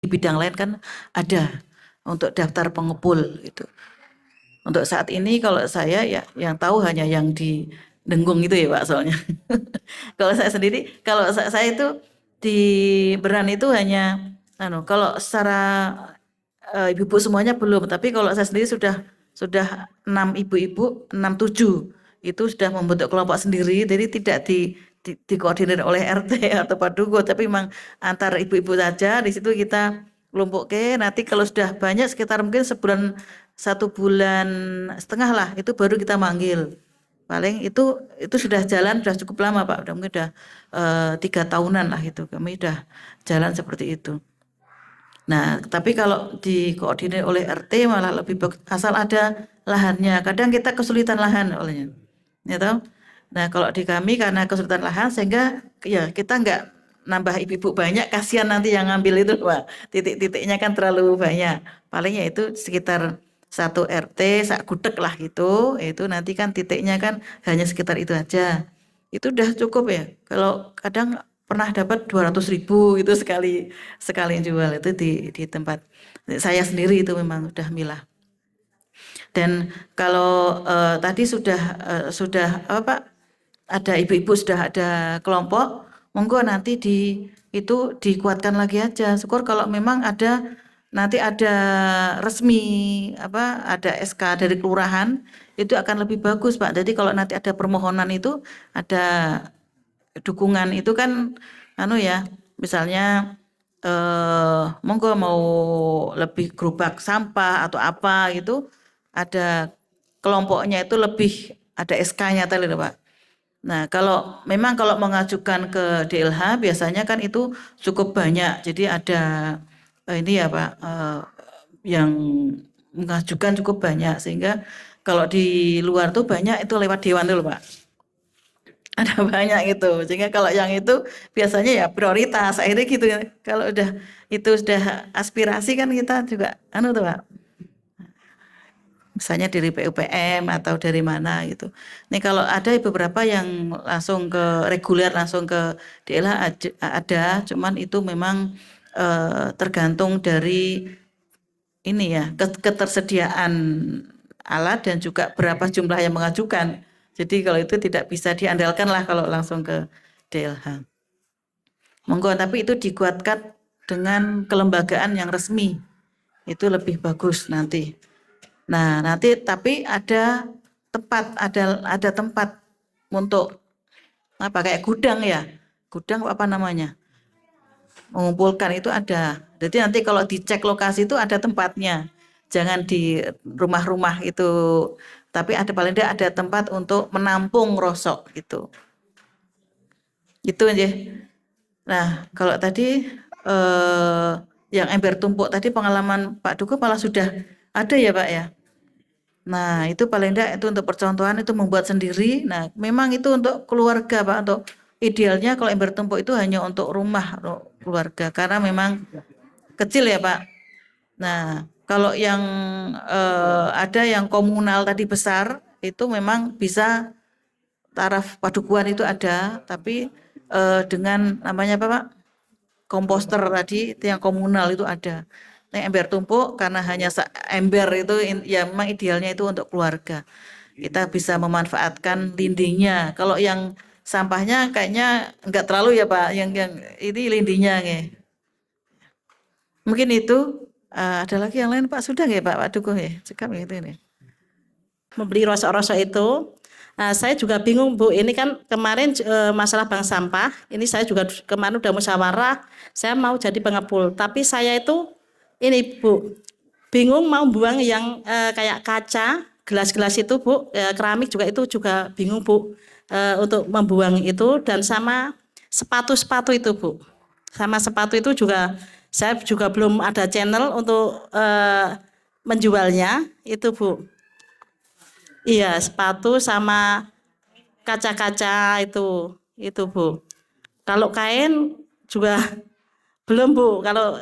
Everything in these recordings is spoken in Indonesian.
bidang lain kan ada untuk daftar pengepul gitu. Untuk saat ini kalau saya ya yang tahu hanya yang di Denggung itu ya Pak soalnya. Kalau saya sendiri, kalau saya itu di Beran itu hanya kalau secara ibu-ibu semuanya belum, tapi kalau saya sendiri sudah 6 ibu-ibu, 6 7 itu sudah membentuk kelompok sendiri, jadi tidak dikoordinir oleh RT atau Padugo, tapi memang antar ibu-ibu saja. Di situ kita kelompok nanti kalau sudah banyak sekitar mungkin sebulan 1 bulan setengah lah, itu baru kita manggil. Paling itu sudah jalan sudah cukup lama Pak, udah mungkin udah 3 tahunan lah itu kami udah jalan seperti itu. Nah, tapi kalau dikoordinir oleh RT malah lebih bagus asal ada lahannya. Kadang kita kesulitan lahan olehnya, ya tahu. Nah, kalau di kami karena kesulitan lahan sehingga ya kita nggak nambah ibu-ibu banyak, kasihan nanti yang ngambil itu Pak. Titik-titiknya kan terlalu banyak. Palingnya itu sekitar 1 RT, sak gudeg lah gitu. Itu nanti kan titiknya kan hanya sekitar itu aja. Itu udah cukup ya. Kalau kadang pernah dapat 200.000 itu sekali sekali jual itu di tempat saya sendiri itu memang udah milah. Dan kalau tadi sudah apa Pak, ada ibu-ibu sudah ada kelompok, monggo nanti itu dikuatkan lagi aja. Syukur kalau memang ada nanti ada resmi apa ada SK dari kelurahan itu akan lebih bagus Pak. Jadi kalau nanti ada permohonan itu ada dukungan itu kan ya misalnya monggo mau lebih gerobak sampah atau apa gitu ada kelompoknya itu lebih ada SK-nya tadi loh Pak. Nah, kalau mengajukan ke DLH biasanya kan itu cukup banyak. Jadi ada ini ya Pak yang mengajukan cukup banyak sehingga kalau di luar tuh banyak itu lewat dewan dulu Pak. Ada banyak gitu. Sehingga kalau yang itu biasanya ya prioritas akhirnya gitu ya. Kalau itu sudah aspirasi kan kita juga tuh Pak. Misalnya dari PUPM atau dari mana gitu. Nih kalau ada beberapa yang langsung ke reguler langsung ke DLH ada, cuman itu memang tergantung dari ini ya ketersediaan alat dan juga berapa jumlah yang mengajukan. Jadi kalau itu tidak bisa diandalkan lah kalau langsung ke DLH. Monggo, tapi itu dikuatkan dengan kelembagaan yang resmi. Itu lebih bagus nanti. Nah, nanti tapi ada tempat untuk apa kayak gudang ya. Gudang apa namanya? Mengumpulkan itu ada. Jadi nanti kalau dicek lokasi itu ada tempatnya. Jangan di rumah-rumah itu, tapi ada paling tidak ada tempat untuk menampung rosok gitu. Itu aja. Nah, kalau tadi yang ember tumpuk tadi pengalaman Pak Duku malah sudah ada ya Pak ya. Nah, itu paling tidak itu untuk percontohan itu membuat sendiri. Nah, memang itu untuk keluarga Pak, untuk idealnya kalau ember tumpuk itu hanya untuk rumah, untuk keluarga karena memang kecil ya Pak. Nah, kalau yang ada yang komunal tadi besar itu memang bisa taraf padukuhan itu ada, tapi dengan namanya apa Pak? Komposter tadi itu yang komunal itu ada. Nah, ember tumpuk karena hanya ember itu ya memang idealnya itu untuk keluarga. Kita bisa memanfaatkan lindingnya. Kalau yang sampahnya kayaknya enggak terlalu ya Pak, yang ini lindingnya nih. Mungkin itu ada lagi yang lain Pak, sudah nggak Pak Dukuh ya? Cekap gitu ini. Membeli rosok-rosok itu. Nah, saya juga bingung Bu, ini kan kemarin masalah bank sampah, ini saya juga kemarin udah musyawarah, saya mau jadi pengepul, tapi saya itu ini Bu, bingung mau buang yang kayak kaca, gelas-gelas itu Bu, keramik juga itu juga bingung Bu, untuk membuang itu dan sama sepatu-sepatu itu Bu, sama sepatu itu juga saya juga belum ada channel untuk menjualnya itu Bu. Iya, sepatu sama kaca-kaca itu Bu. Kalau kain juga belum Bu. Kalau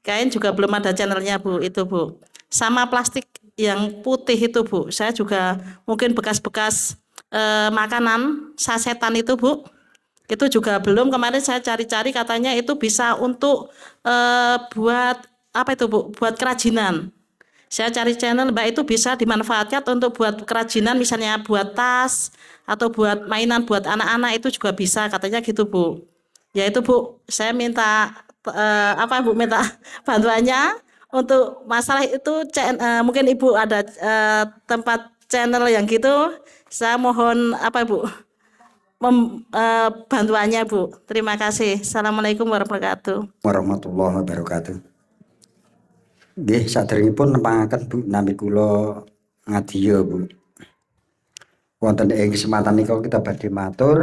kain juga belum ada channelnya Bu, itu Bu. Sama plastik yang putih itu Bu. Saya juga mungkin bekas-bekas makanan sasetan itu Bu. Itu juga belum, kemarin saya cari-cari katanya itu bisa untuk buat apa itu Bu? Buat kerajinan. Saya cari channel Mbak itu bisa dimanfaatkan untuk buat kerajinan misalnya buat tas atau buat mainan buat anak-anak itu juga bisa katanya gitu Bu. Ya itu Bu, saya minta apa Bu minta bantuannya untuk masalah itu mungkin Ibu ada tempat channel yang gitu. Saya mohon apa Bu bantuannya Bu. Terima kasih. Assalamualaikum warahmatullahi wabarakatuh. Warahmatullahi wabarakatuh. Nggih, saderengipun nepangaken Bu nami kula ngadya Bu. Wonten ing kesempatan nika kita badhe matur.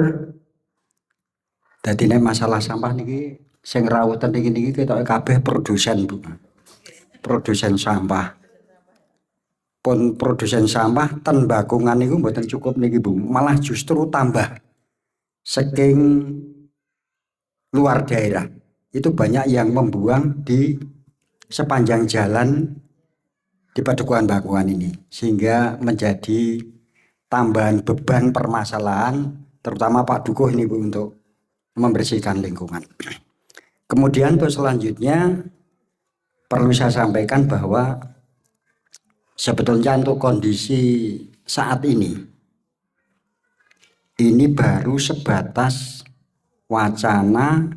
Dadi nek masalah sampah niki sing rawuh niki ketoke kabeh produsen Bu. Produsen sampah. Pun produsen sampah ten bakungan niku mboten cukup niki Bu, malah justru tambah saking luar daerah. Itu banyak yang membuang di sepanjang jalan di Padukuhan Bakungan ini, sehingga menjadi tambahan beban permasalahan terutama Pak Dukuh ini Bu untuk membersihkan lingkungan. Kemudian untuk selanjutnya perlu saya sampaikan bahwa sebetulnya untuk kondisi saat ini baru sebatas wacana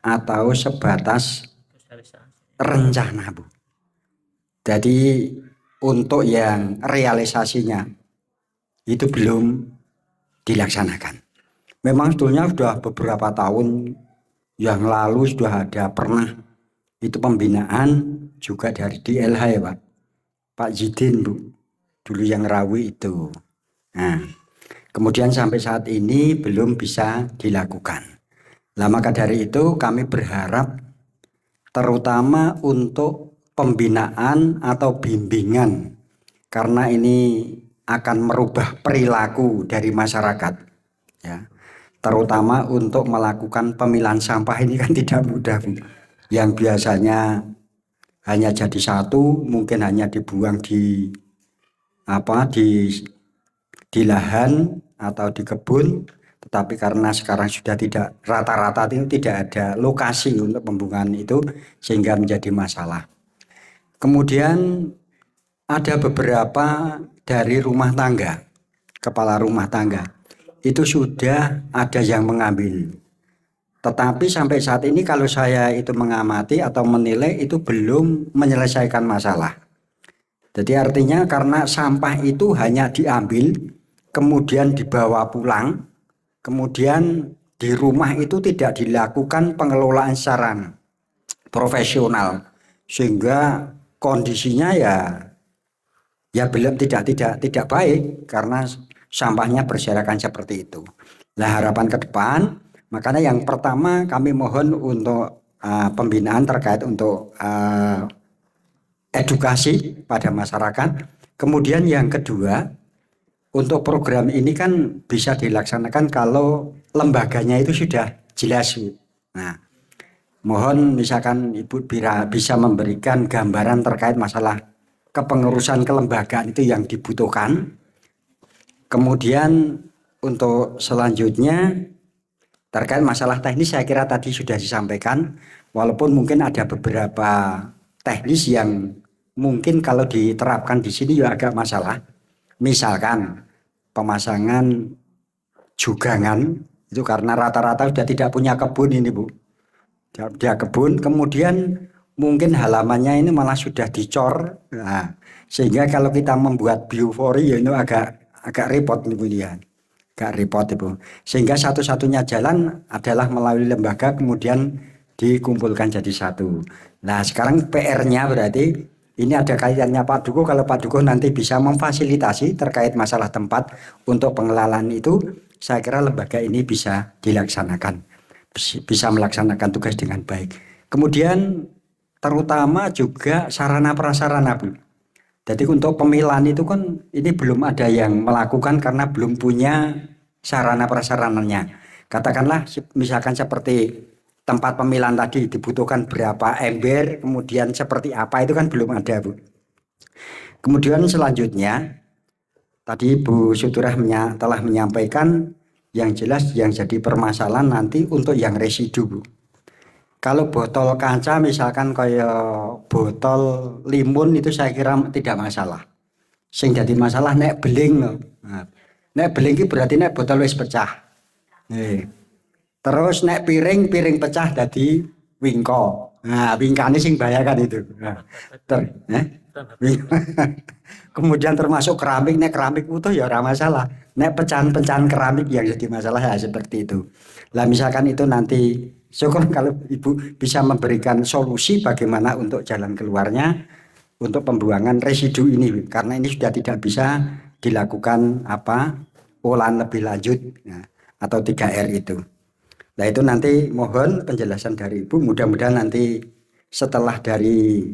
atau sebatas rencana Bu. Jadi untuk yang realisasinya itu belum dilaksanakan. Memang sebetulnya sudah beberapa tahun yang lalu sudah ada pernah itu pembinaan juga dari DLH ya Pak Jidin Bu, dulu yang Rawi itu. Nah, kemudian sampai saat ini belum bisa dilakukan. Nah, maka dari itu kami berharap terutama untuk pembinaan atau bimbingan, karena ini akan merubah perilaku dari masyarakat ya, terutama untuk melakukan pemilahan sampah ini kan tidak mudah Bu. Yang biasanya hanya jadi satu mungkin hanya dibuang di lahan atau di kebun, tetapi karena sekarang sudah tidak rata-rata itu tidak ada lokasi untuk pembuangan itu sehingga menjadi masalah. Kemudian ada beberapa dari rumah tangga, kepala rumah tangga itu sudah ada yang mengambil, tetapi sampai saat ini kalau saya itu mengamati atau menilai itu belum menyelesaikan masalah. Jadi artinya karena sampah itu hanya diambil kemudian dibawa pulang, kemudian di rumah itu tidak dilakukan pengelolaan secara profesional, sehingga kondisinya ya belum tidak baik karena sampahnya berserakan seperti itu. Nah, harapan ke depan, makanya yang pertama kami mohon untuk pembinaan terkait untuk edukasi pada masyarakat. Kemudian yang kedua, untuk program ini kan bisa dilaksanakan kalau lembaganya itu sudah jelas. Nah, mohon misalkan Ibu bisa memberikan gambaran terkait masalah kepengurusan kelembagaan itu yang dibutuhkan. Kemudian untuk selanjutnya terkait masalah teknis saya kira tadi sudah disampaikan, walaupun mungkin ada beberapa teknis yang mungkin kalau diterapkan di sini juga agak masalah. Misalkan pemasangan jugangan itu karena rata-rata sudah tidak punya kebun ini Bu. Dia kebun, kemudian mungkin halamannya ini malah sudah dicor. Nah, sehingga kalau kita membuat biofori ya itu agak repot kemudian. Agak repot Ibu. Sehingga satu-satunya jalan adalah melalui lembaga kemudian dikumpulkan jadi satu. Nah, sekarang PR-nya berarti ini ada kaitannya Pak Dukuh. Kalau Pak Dukuh nanti bisa memfasilitasi terkait masalah tempat untuk pengelolaan itu, saya kira lembaga ini bisa dilaksanakan, bisa melaksanakan tugas dengan baik. Kemudian terutama juga sarana prasarana Bu. Jadi untuk pemilahan itu kan ini belum ada yang melakukan karena belum punya sarana prasarananya. Katakanlah misalkan seperti tempat pemilahan tadi dibutuhkan berapa ember, kemudian seperti apa itu kan belum ada Bu. Kemudian selanjutnya tadi Bu Suturah telah menyampaikan Yang jelas yang jadi permasalahan nanti untuk yang residu, Bu. Kalau botol kaca misalkan kayak botol limun itu saya kira tidak masalah. Sing jadi masalah nek beling loh. Nah, nek beling itu berarti nek botol wis pecah. Terus nek piring pecah jadi wingko. Nah, wingkane sing bahaya kan itu. Nah, kemudian termasuk keramik, nek keramik utuh ya ora masalah. Nek pecahan-pecahan keramik yang jadi masalah ya seperti itu. Lah misalkan itu nanti syukur kalau Ibu bisa memberikan solusi bagaimana untuk jalan keluarnya untuk pembuangan residu ini, karena ini sudah tidak bisa dilakukan olahan lebih lanjut atau 3R itu. Nah itu nanti mohon penjelasan dari Ibu, mudah-mudahan nanti setelah dari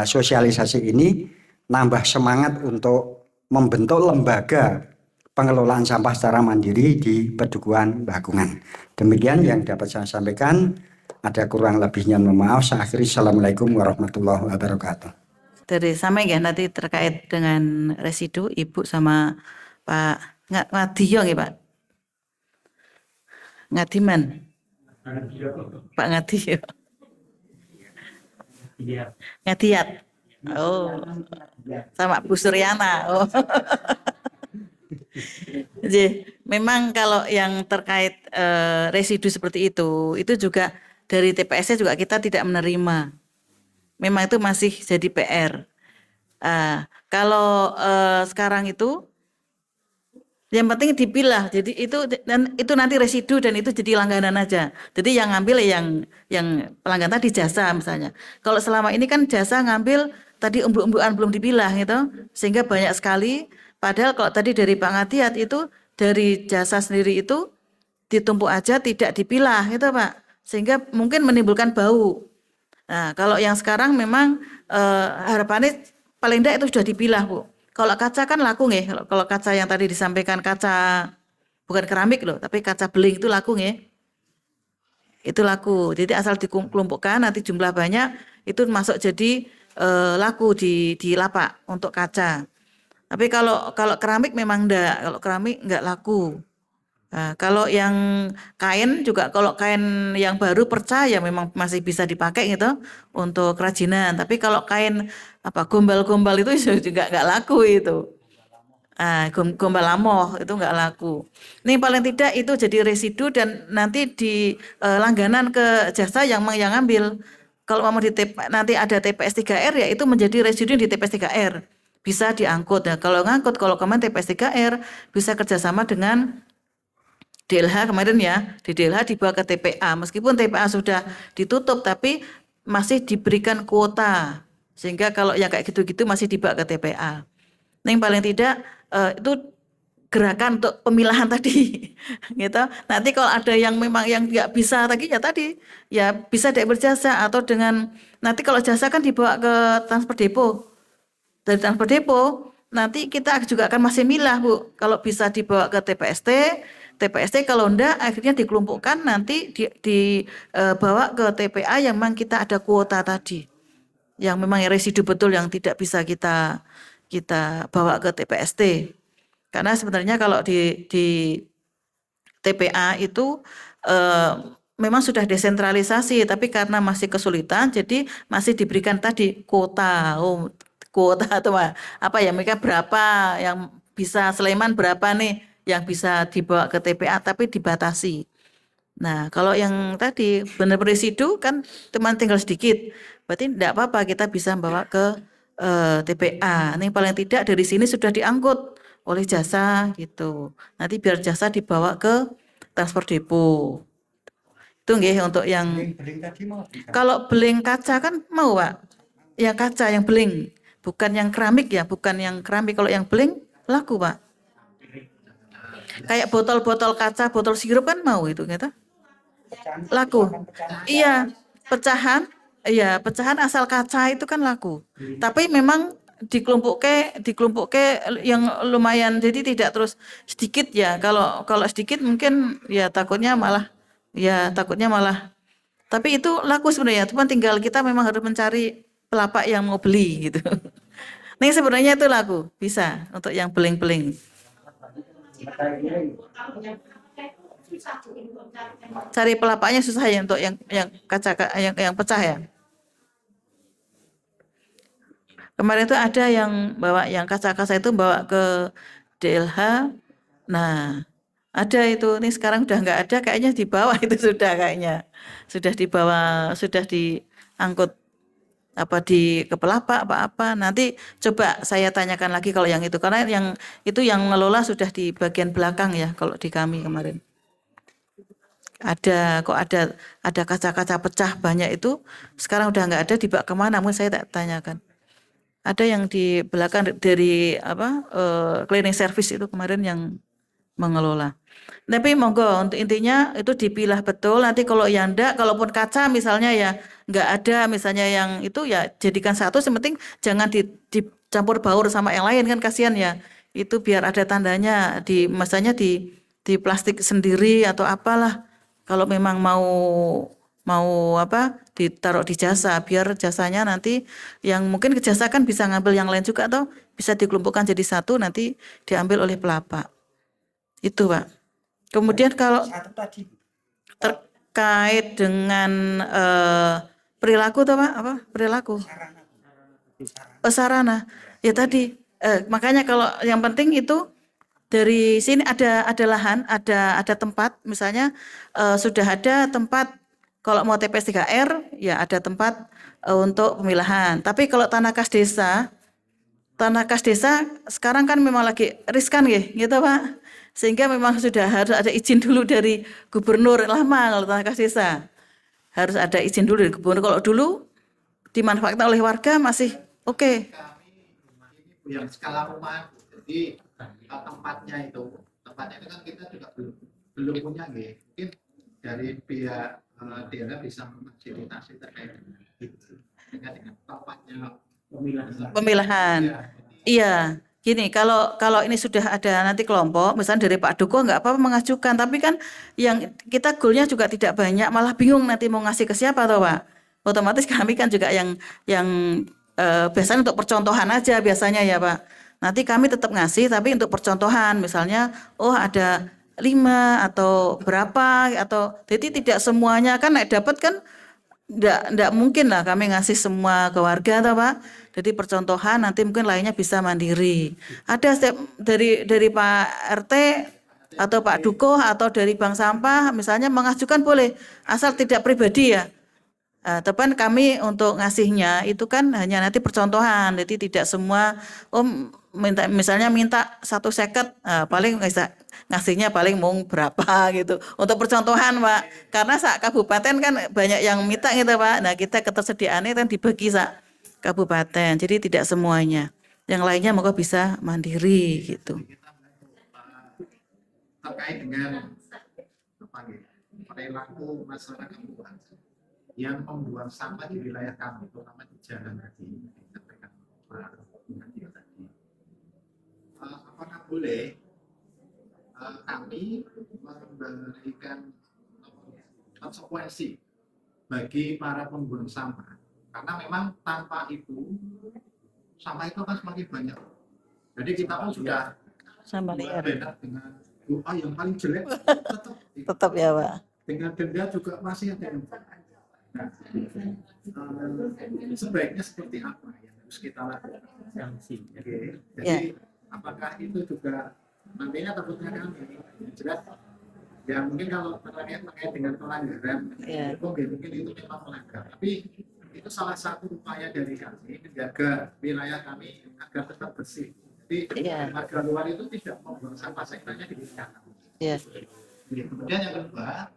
sosialisasi ini nambah semangat untuk membentuk lembaga pengelolaan sampah secara mandiri di Pedukuhan Bakungan. Demikian yang dapat saya sampaikan. Ada kurang lebihnya mohon maaf. Saya akhiri. Assalamualaikum warahmatullahi wabarakatuh. Dari sama ya nanti terkait dengan residu Ibu sama Pak Ngadiyo ya Pak? Ngadiman? Pak Ngadiyo. Ngadiat. Oh, sama Bu Suryana. Oh. Jadi memang kalau yang terkait residu seperti itu juga dari TPS juga kita tidak menerima. Memang itu masih jadi PR. Kalau sekarang itu yang penting dipilah. Jadi itu nanti residu dan itu jadi langganan aja. Jadi yang ngambil yang pelanggan tadi jasa misalnya. Kalau selama ini kan jasa ngambil tadi umbu-umbuan belum dipilah gitu, sehingga banyak sekali. Padahal kalau tadi dari Pak Ngatiat itu dari jasa sendiri itu ditumpuk aja tidak dipilah gitu Pak, sehingga mungkin menimbulkan bau. Nah kalau yang sekarang memang harapannya paling tidak itu sudah dipilah Bu. Kalau kaca kan laku nggih. Kalau kaca yang tadi disampaikan kaca bukan keramik loh, tapi kaca beling itu laku nggih. Itu laku. Jadi asal dikelompokkan nanti jumlah banyak itu masuk jadi laku di lapak untuk kaca. Tapi kalau keramik memang enggak. Kalau keramik enggak laku. Nah, kalau yang kain juga, kalau kain yang baru perca ya memang masih bisa dipakai gitu untuk kerajinan. Tapi kalau kain gombal-gombal itu juga enggak laku itu. Gombal lamoh itu enggak laku. Ini paling tidak itu jadi residu dan nanti di langganan ke jasa yang ngambil. Kalau mau nanti ada TPS 3R ya itu menjadi residu di TPS 3R. Bisa diangkut. Nah, kalau ngangkut, kalau kemarin TPS 3R bisa kerjasama dengan DLH kemarin ya, di DLH dibawa ke TPA. Meskipun TPA sudah ditutup, tapi masih diberikan kuota. Sehingga kalau yang kayak gitu-gitu masih dibawa ke TPA. Nah, yang paling tidak itu gerakan untuk pemilahan tadi, gitu. Nanti kalau ada yang memang yang nggak bisa tadi ya bisa dia berjasa atau dengan nanti kalau jasa kan dibawa ke transfer depo. Dari transfer depo nanti kita juga akan masih milah Bu. Kalau bisa dibawa ke TPST kalau enggak akhirnya dikelompokkan nanti dibawa ke TPA yang memang kita ada kuota tadi. Yang memang residu betul yang tidak bisa kita bawa ke TPST. Karena sebenarnya kalau di TPA itu memang sudah desentralisasi tapi karena masih kesulitan jadi masih diberikan tadi kuota atau mereka berapa yang bisa Sleman berapa nih yang bisa dibawa ke TPA tapi dibatasi. Nah kalau yang tadi benar residu kan teman tinggal sedikit berarti tidak apa-apa kita bisa bawa ke TPA. Ini paling tidak dari sini sudah diangkut oleh jasa gitu. Nanti biar jasa dibawa ke transfer depo. Itu nggih untuk yang kalau beling kaca kan mau Pak. Ya kaca yang beling. Bukan yang keramik ya, bukan yang keramik. Kalau yang beling laku Pak. Kayak botol-botol kaca, botol sirup kan mau itu gitu. Laku. Iya, pecahan. Iya, pecahan asal kaca itu kan laku. Tapi memang dikelompok yang lumayan jadi tidak terus sedikit ya. Kalau sedikit mungkin ya takutnya malah tapi itu laku sebenarnya. Cuma tinggal kita memang harus mencari pelapak yang mau beli gitu. Nih sebenarnya itu laku, bisa untuk yang beling-beling. Cari pelapaknya susah ya untuk yang kaca yang pecah ya. Kemarin itu ada yang bawa yang kaca-kaca itu bawa ke DLH. Nah, ada itu. Ini sekarang udah nggak ada, kayaknya di bawah itu sudah kayaknya. Sudah dibawa, sudah diangkut apa di ke pelapak apa-apa. Nanti coba saya tanyakan lagi kalau yang itu karena yang itu yang ngelola sudah di bagian belakang ya kalau di kami kemarin. Ada kok ada kaca-kaca pecah banyak itu sekarang udah nggak ada dibawa kemana? Mungkin saya tak tanyakan. Ada yang di belakang dari apa cleaning service itu kemarin yang mengelola. Tapi monggo untuk intinya itu dipilah betul. Nanti kalau yang enggak, kalaupun kaca misalnya ya enggak ada misalnya yang itu ya jadikan satu. Yang penting jangan dicampur baur sama yang lain kan kasihan ya. Itu biar ada tandanya di masanya di plastik sendiri atau apalah. Kalau memang mau apa ditaruh di jasa biar jasanya nanti yang mungkin ke jasa kan bisa ngambil yang lain juga atau bisa dikelompokkan jadi satu nanti diambil oleh pelapak. Itu, Pak. Kemudian kalau Satu tadi. terkait dengan perilaku tuh Pak, apa? Perilaku. Sarana. Ya tadi makanya kalau yang penting itu dari sini ada lahan, ada tempat, misalnya sudah ada tempat kalau mau TPS 3R ya ada tempat untuk pemilahan. Tapi kalau tanah kas desa sekarang kan memang lagi riskan ya, gitu Pak. Sehingga memang sudah harus ada izin dulu dari gubernur lama kalau tanah kas desa. Harus ada izin dulu dari gubernur. Kalau dulu dimanfaatkan oleh warga masih oke. Yang skala rumah, jadi tempatnya itu kan kita juga belum punya nggih. Mungkin dari pihak daerah bisa memfasilitasi terkait dengan itu dengan tempatnya Pemilahan. ya. Iya, gini kalau ini sudah ada nanti kelompok, misalnya dari Pak Duko nggak apa-apa mengajukan, tapi kan yang kita goalnya juga tidak banyak, malah bingung nanti mau ngasih ke siapa toh Pak. Otomatis kami kan juga yang biasanya untuk percontohan aja biasanya ya Pak. Nanti kami tetap ngasih, tapi untuk percontohan, misalnya, oh ada 5 atau berapa atau jadi tidak semuanya kan dapat kan enggak mungkin lah kami ngasih semua ke warga toh Pak. Jadi percontohan nanti mungkin lainnya bisa mandiri. Ada dari Pak RT atau Pak Duko atau dari Bank Sampah misalnya mengajukan boleh asal tidak pribadi ya. Tepan kami untuk ngasihnya itu kan hanya nanti percontohan, jadi tidak semua misalnya minta 1 seket, paling ngasihnya paling mau berapa gitu untuk percontohan Pak, karena sak kabupaten kan banyak yang minta gitu Pak. Nah kita ketersediaannya kan dibagi sak kabupaten, jadi tidak semuanya, yang lainnya moga bisa mandiri gitu. Terkait dengan perilaku masyarakat yang membuang sampah di wilayah kami, terutama di jalan tadi disampaikan Pak Bupati tadi. Apakah boleh kami memberikan konsekuensi bagi para pembuang sampah? Karena memang tanpa itu sampah itu akan semakin banyak. Jadi kita pun sudah Sama liar. benar dengan doa yang paling jelek Tetap ya Pak. dengan denda juga masih ada yang nah, sebaiknya seperti apa yang harus kita lakukan? Okay. Jadi apakah itu juga nantinya takutnya kami jelas ya mungkin kalau terkait dengan pelanggaran mungkin itu memang melanggar, tapi itu salah satu upaya dari kami menjaga wilayah kami agar tetap bersih. Jadi warga luar itu tidak membuang sampah sekiranya di wilayah kami. Kemudian yang kedua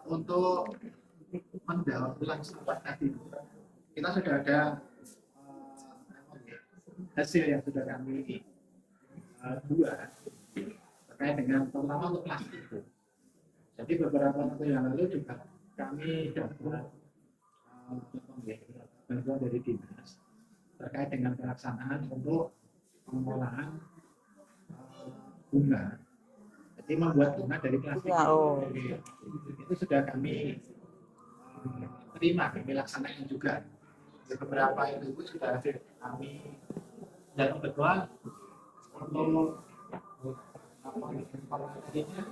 untuk mendaur ulang sampah tadi kita sudah ada hasil yang sudah kami buat terkait dengan terutama untuk plastik itu. Jadi beberapa waktu yang lalu juga kami dapat bantuan dari dinas terkait dengan pelaksanaan untuk pengolahan bunga. Jadi membuat bunga dari plastik. Itu sudah kami terima, kami laksanakan juga. Beberapa itu sudah kami dan kebetulan untuk informasinya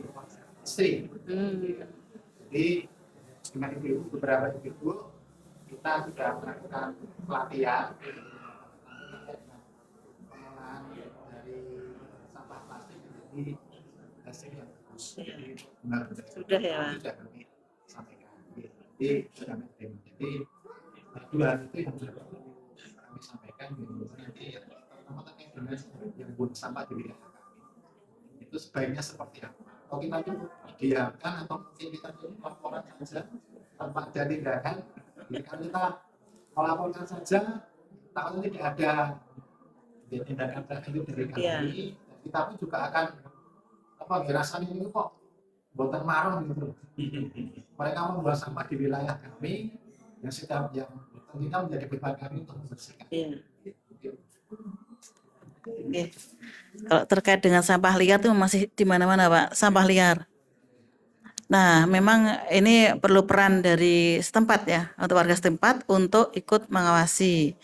istri. Hmm. Jadi dengan ibu beberapa ibu kita sudah melakukan pelatihan pengolahan dari sampah plastik menjadi hasil yang bagus. Jadi benar-benar Sudah ya, Pak? sudah kami sampaikan. Jadi sudah kami terima. Jadi dua hal itu yang sudah kami sampaikan. Nanti terutama terkait dengan yang buang sampah di wilayah kami. Itu sebaiknya seperti apa? Kalau kita cuma diamkan atau mungkin kita cuma laporan saja tanpa ada tindakan, jadi kan kita melaporkan saja, takutnya tidak ada tindakan lanjut dari kami. Iya. Dan kita pun juga akan apa rasanya ini kok buatan marah gitu. Mereka membuang sampah di wilayah kami yang setiap yang tentunya menjadi beban kami untuk membersihkan. Iya. Oke. Kalau terkait dengan sampah liar itu masih di mana-mana, Pak, sampah liar. Nah, memang ini perlu peran dari setempat ya, untuk warga setempat untuk ikut mengawasi.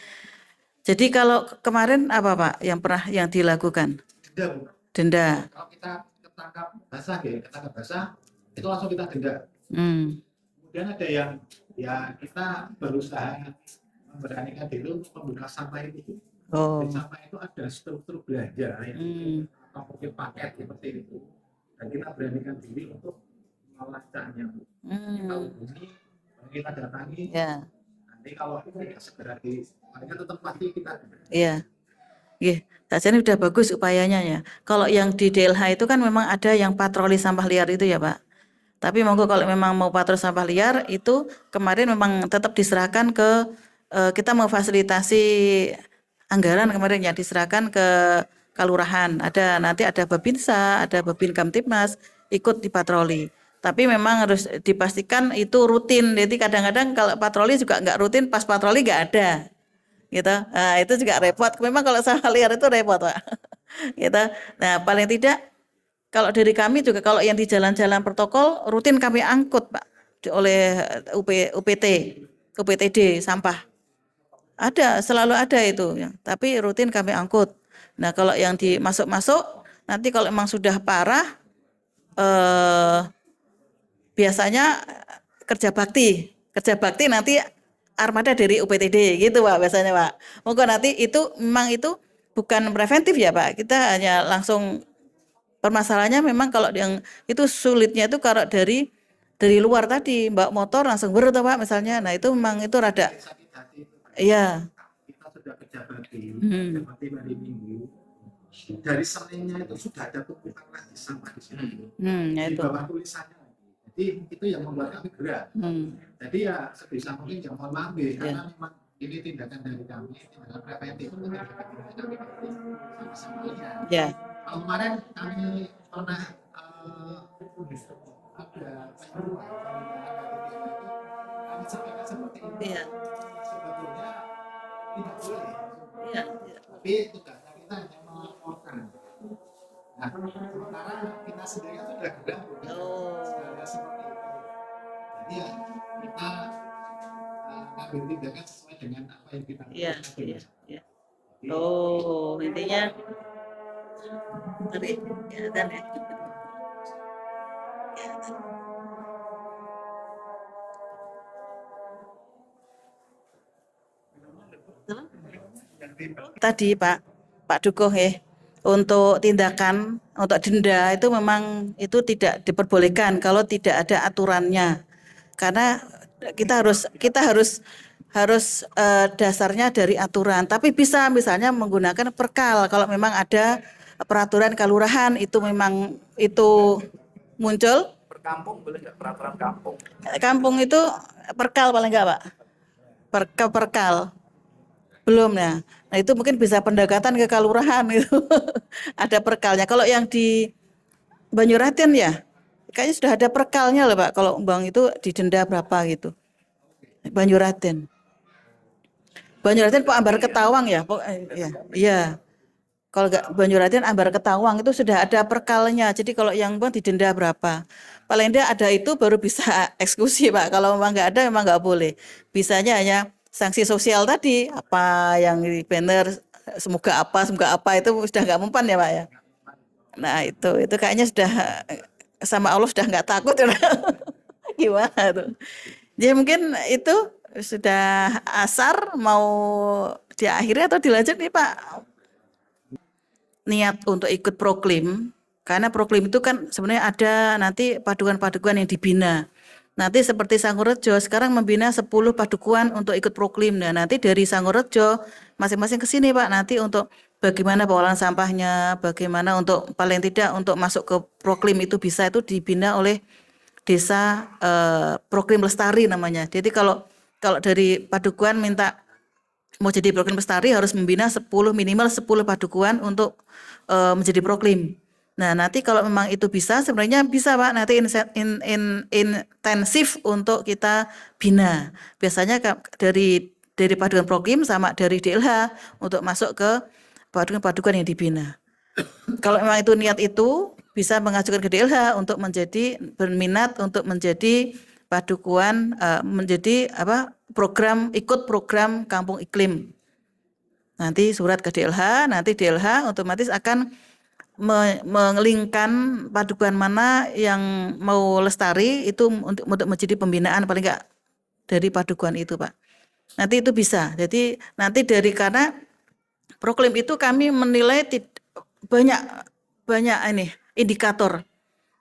Jadi kalau kemarin apa, Pak, yang pernah yang dilakukan? Denda, Bu. Denda. Kalau kita ketangkap basah ya, ketangkap basah itu langsung kita denda. Hmm. Kemudian ada yang ya kita berusaha memberanikan diri untuk membuka sampah itu. Oh. Di sampah itu ada struktur belanja yang atau mungkin paket seperti itu. Dan kita beranikan diri untuk melacaknya. Kita hubungi, kita datangi. Ya. Nanti kalau tidak segera di, mereka tetap pasti kita. Iya. Iya, sajane udah bagus upayanya ya. Kalau yang di DLH itu kan memang ada yang patroli sampah liar itu ya, Pak. Tapi monggo kalau memang mau patroli sampah liar itu kemarin memang tetap diserahkan ke kita memfasilitasi anggaran kemarin ya diserahkan ke kelurahan. Ada nanti ada Babinsa, ada Babin Kamtibmas ikut di patroli. Tapi memang harus dipastikan itu rutin. Jadi kadang-kadang kalau patroli juga nggak rutin, pas patroli nggak ada. Gitu. Nah, itu juga repot. Memang kalau sampah liar itu repot, Pak. Gitu. Nah, paling tidak kalau dari kami juga kalau yang di jalan-jalan protokol rutin kami angkut, Pak, oleh UPTD sampah. Ada, selalu ada itu ya. Tapi rutin kami angkut. Nah, kalau yang di masuk-masuk nanti kalau memang sudah parah biasanya kerja bakti. Kerja bakti nanti armada dari UPTD gitu, Pak, biasanya, Pak. Monggo nanti itu memang itu bukan preventif ya, Pak. Kita hanya langsung permasalahannya memang kalau yang itu sulitnya itu kalau dari luar tadi, Mbak motor langsung tuh, Pak, misalnya. Nah, itu memang itu rada Sakit hati itu. iya. Kita sudah kerja bakti hari Minggu. Dari Seninnya itu sudah ada tumpukan lagi sampah di sini. Ya Di itu. bawah tulisannya. Jadi itu yang membuat kami gerak. Jadi ya sebisa mungkin jangan mohon maaf ya, karena memang ini tindakan dari kami, tindakan preventif untuk tindakan kami sama-sama lihat. Ya. Kalau kemarin kami pernah ada penyuluhan kami sampaikan seperti ini. Iya. Sebetulnya tidak boleh. Iya. Tapi tugasnya kita hanya melaporkan. Nah, sementara kita sendiri sudah gerak segala seperti itu. Jadi ya kita ngambil tindakan sesuai dengan apa yang kita lakukan. Iya. Oh, intinya tadi ya dan ya. Tadi Pak Dukuh ya, untuk tindakan untuk denda itu memang itu tidak diperbolehkan kalau tidak ada aturannya, karena kita harus dasarnya dari aturan. Tapi bisa misalnya menggunakan perkal kalau memang ada peraturan kelurahan itu memang itu muncul. Kampung boleh nggak peraturan kampung? Kampung itu perkal paling enggak, Pak? Perkal. Belum ya. Nah, itu mungkin bisa pendekatan ke kelurahan gitu. Ada perkalnya. Kalau yang di Banyuraten ya, kayaknya sudah ada perkalnya loh, Pak. Kalau umbang itu didenda berapa gitu. Banyuraten Pak Ambar Ketawang ya. Iya. Kalau enggak Banyuraten Ambar Ketawang itu sudah ada perkalnya. Jadi kalau yang bang didenda berapa. Paling tidak ada itu baru bisa eksekusi, Pak. Kalau memang enggak ada memang enggak boleh. Bisanya hanya sanksi sosial tadi, apa yang di banner semoga apa itu sudah nggak mempan ya, Pak ya. Nah itu kayaknya sudah sama Allah sudah nggak takut ya. Gimana tuh? Jadi mungkin itu sudah asar, mau diakhiri atau dilanjut nih Pak? Niat untuk ikut proklim, karena proklim itu kan sebenarnya ada nanti padukuan-padukuan yang dibina. Nanti seperti Sangorejo sekarang membina 10 padukuan untuk ikut proklim. Nah, nanti dari Sangorejo masing-masing ke sini Pak, nanti untuk bagaimana pengolahan sampahnya, bagaimana untuk paling tidak untuk masuk ke proklim itu bisa itu dibina oleh desa proklim lestari namanya. Jadi kalau dari padukuan minta mau jadi proklim lestari harus membina 10 minimal 10 padukuan untuk menjadi proklim. Nah, nanti kalau memang itu bisa sebenarnya bisa Pak, nanti intensif untuk kita bina. Biasanya dari padukuan proklim sama dari DLH untuk masuk ke padukuan yang dibina. Kalau memang itu niat itu bisa mengajukan ke DLH untuk menjadi berminat untuk menjadi padukuan menjadi ikut program Kampung Iklim. Nanti surat ke DLH, nanti DLH otomatis akan mengelingkan padukuan mana yang mau lestari itu untuk menjadi pembinaan paling enggak dari padukuan itu Pak. Nanti itu bisa. Jadi nanti karena proklim itu kami menilai banyak indikator.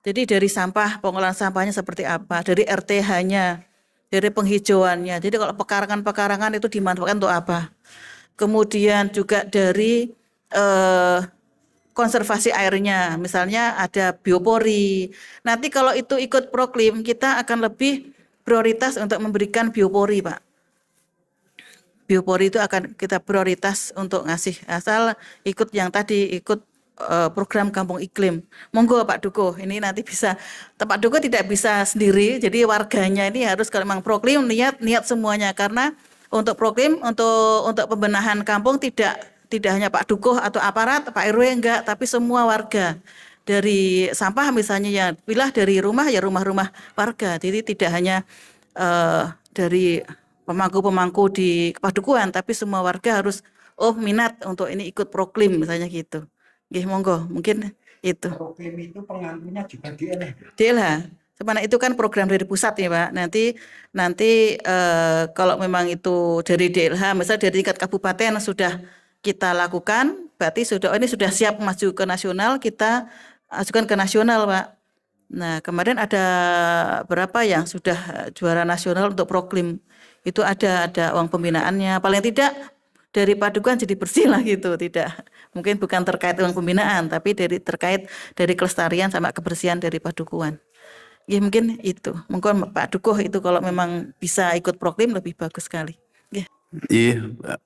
Jadi dari sampah, pengolahan sampahnya seperti apa, dari RTH-nya, dari penghijauannya. Jadi kalau pekarangan itu dimanfaatkan untuk apa? Kemudian juga dari konservasi airnya, misalnya ada biopori. Nanti kalau itu ikut proklim, kita akan lebih prioritas untuk memberikan biopori, Pak. Biopori itu akan kita prioritas untuk ngasih, asal ikut yang tadi, ikut program Kampung Iklim. Monggo Pak Dukuh, ini nanti bisa, Pak Dukuh tidak bisa sendiri, jadi warganya ini harus kalau memang proklim niat semuanya, karena untuk proklim, untuk pembenahan kampung tidak hanya Pak Dukuh atau aparat, Pak RW enggak, tapi semua warga. Dari sampah misalnya ya, pilah dari rumah ya rumah-rumah warga, jadi tidak hanya dari pemangku-pemangku di padukuan, tapi semua warga harus minat untuk ini ikut proklim misalnya gitu. Nggih, monggo, mungkin itu. Proklim itu pengampunya juga DLH. DLH. Sebenarnya itu kan program dari pusat ya Pak. Nanti kalau memang itu dari DLH, misalnya dari tingkat kabupaten sudah kita lakukan, berarti ini sudah siap maju ke nasional, kita ajukan ke nasional Pak. Nah, kemarin ada berapa yang sudah juara nasional untuk proklim. Itu ada uang pembinaannya. Paling tidak dari padukuan jadi bersih lah gitu, tidak. Mungkin bukan terkait uang pembinaan, tapi terkait dari kelestarian sama kebersihan dari padukuan. Ya mungkin itu. Mungkin Pak Dukuh itu kalau memang bisa ikut proklim lebih bagus sekali. Ya. Iya, Mbak.